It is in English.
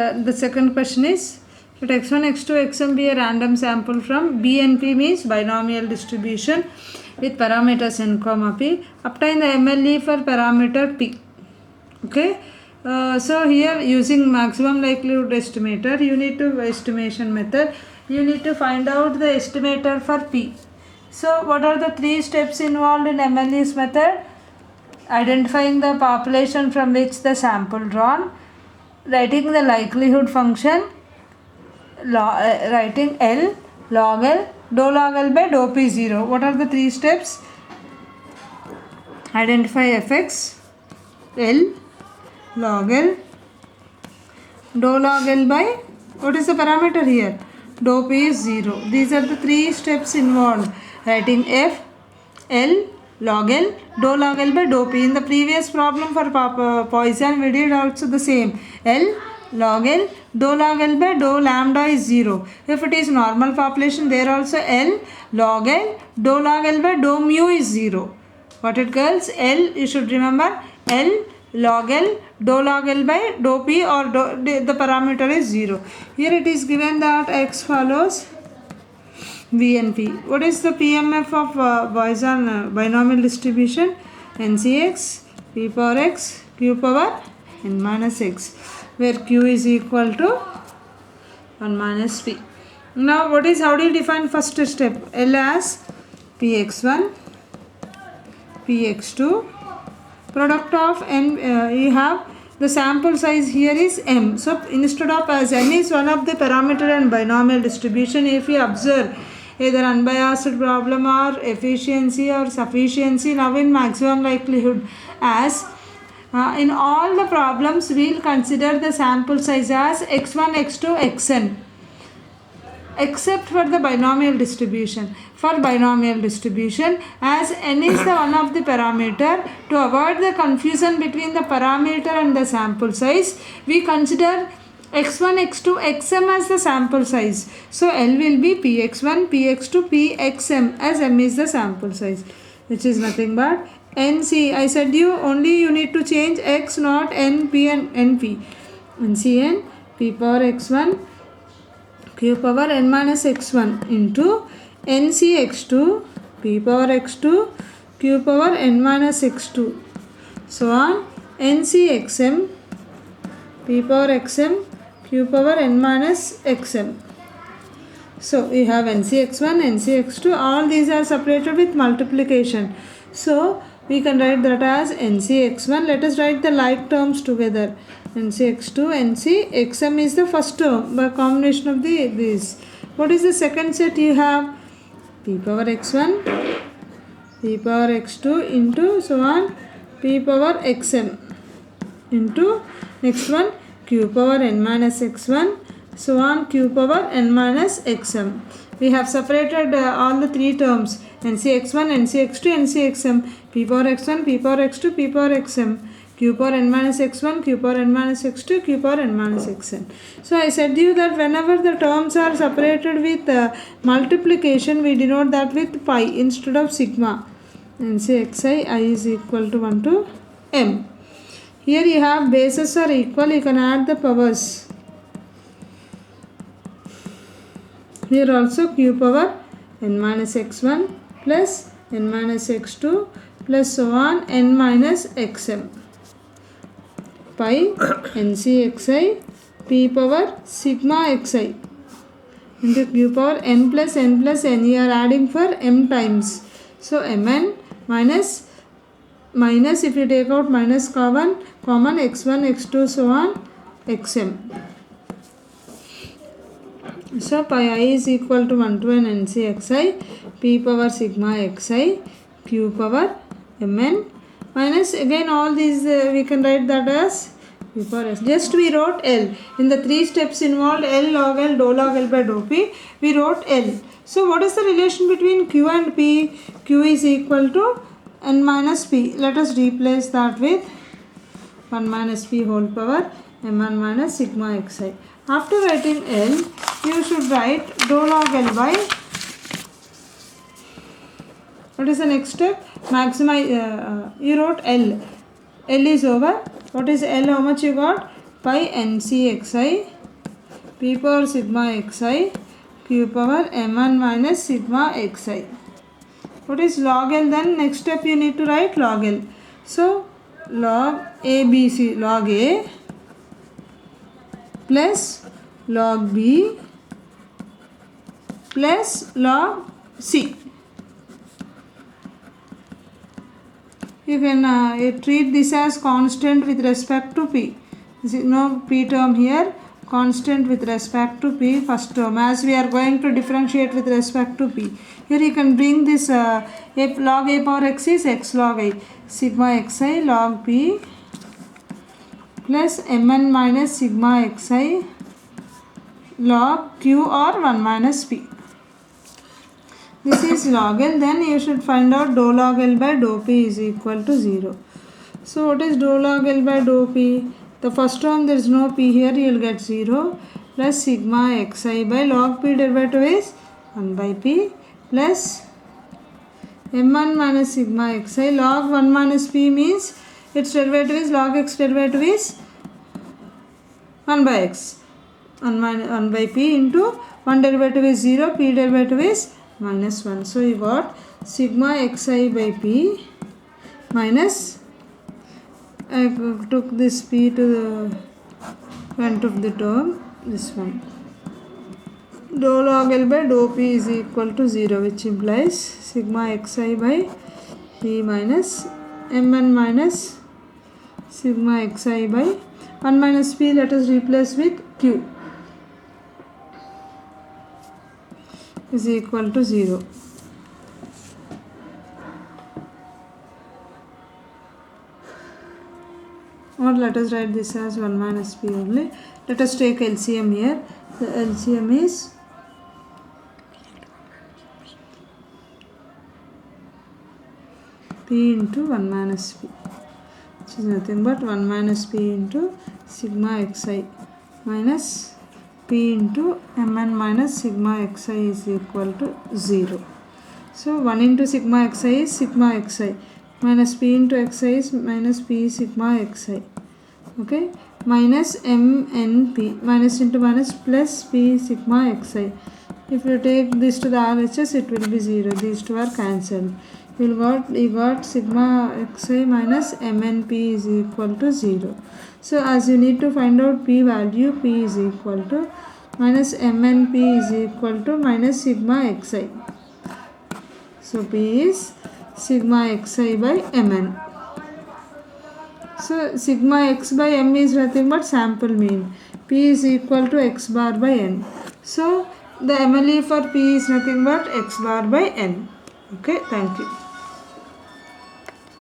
The second question is, let x1, x2, xm be a random sample from B and P means binomial distribution with parameters n comma p. Obtain the MLE for parameter p. Okay. So here using maximum likelihood estimator, you need to estimation method. You need to find out the estimator for p. So what are the three steps involved in MLE's method? Identifying the population from which the sample drawn, writing the likelihood function, writing L, log L, dou log L by dou P 0. What are the three steps? Identify fx, L, log L, dou log L by, what is the parameter here? Dou P is 0. These are the three steps involved. Writing f, L, log L, dou log L by dou P. In the previous problem for Poisson we did also the same. L, log L, dou log L by dou lambda is 0. If it is normal population, there also L, log L, dou log L by dou mu is 0. What it girls? L, you should remember, L, log L, dou log L by dou P, or the parameter is 0. Here it is given that x follows V and P. What is the PMF of Poisson binomial distribution? NCX, P power x, Q power n minus x, where Q is equal to 1 minus P. Now how do you define first step? L as Px1, Px2, product of n, you have the sample size here is m. So instead of, as n is one of the parameter and binomial distribution, if you observe either unbiased problem or efficiency or sufficiency, now in maximum likelihood, as in all the problems we will consider the sample size as x1, x2, xn, except for the binomial distribution. For binomial distribution, as n is the one of the parameter, to avoid the confusion between the parameter and the sample size, we consider x1, x2, xm as the sample size. So L will be px1, px2, pxm, as m is the sample size, which is nothing but nc. I said you need to change x, not n, p and np. ncn, p power x1, q power n minus x1 into nc x2, p power x2, q power n minus x2, so on nc xm, p power xm, q power n minus xm. So we have NCx1, NCx2, all these are separated with multiplication. So we can write that as NCx1. Let us write the like terms together. NCx2, NCxm is the first term by combination of these. What is the second set you have? P power x1, p power x2 into so on p power xm into next one q power n minus x1, so on q power n minus xm. We have separated all the three terms, NCx1, NCx2, NCxm, p power x1, p power x2, p power xm, q power n minus x1, q power n minus x2, q power n minus xn. So I said you that whenever the terms are separated with multiplication, we denote that with pi instead of sigma. NCxi, I is equal to 1 to m. Here you have bases are equal, you can add the powers. Here also q power n minus x1 plus n minus x2 plus so on n minus xm, pi ncxi p power sigma xi into q power n plus n plus n. You are adding for m times. So mn minus if you take out minus common x1, x2, so on xm. So pi I is equal to 1 to n ncxi p power sigma xi q power mn minus again all these we can write that as p power s. Just we wrote L. In the three steps involved, L, log L, dou log L by dou P, we wrote L. So what is the relation between Q and P? Q is equal to n minus P. Let us replace that with 1 minus P whole power m1 minus sigma xi. After writing L, you should write dou log L by, what is the next step? Maximize, you wrote L. L is over. What is L? How much you got? pi NCXI P power sigma xi Q power m1 minus sigma xi. What is log L then? Next step you need to write log L. So log ABC, log A plus log B plus log C. You can treat this as constant with respect to P. There is no P term here, constant with respect to P, first term, as we are going to differentiate with respect to P. Here you can bring this log A power x is x log I, sigma xi log P plus mn minus sigma xi log Q or 1 minus P. This is log L. Then you should find out dou log L by dou P is equal to 0. So what is dou log L by dou P? The first term there is no P here, you will get 0 plus sigma xi by log P derivative is 1 by P plus m1 minus sigma xi log 1 minus P means its derivative is log x derivative is 1 by x. 1 by P into 1 derivative is 0, P derivative is minus 1. So you got sigma xi by P minus, I took this P to the front of the term, this one. Dou log L by dou P is equal to 0, which implies sigma xi by P minus mn minus sigma xi by 1 minus P, let us replace with Q, is equal to 0. Or let us write this as 1 minus P only. Let us take LCM here. The LCM is P into 1 minus P, which is nothing but 1 minus P into sigma xi minus P into mn minus sigma xi is equal to 0. So 1 into sigma xi is sigma xi minus P into xi is minus P sigma xi. Okay, minus mnp, minus into minus plus P sigma xi. If you take this to the RHS, it will be 0. These two are cancelled. You got sigma xi minus mnp is equal to 0. So as you need to find out P value, P is equal to minus mnp is equal to minus sigma xi. So P is sigma xi by mn. So sigma x by m is nothing but sample mean. P is equal to x bar by n. So the MLE for P is nothing but x bar by n. Okay, thank you.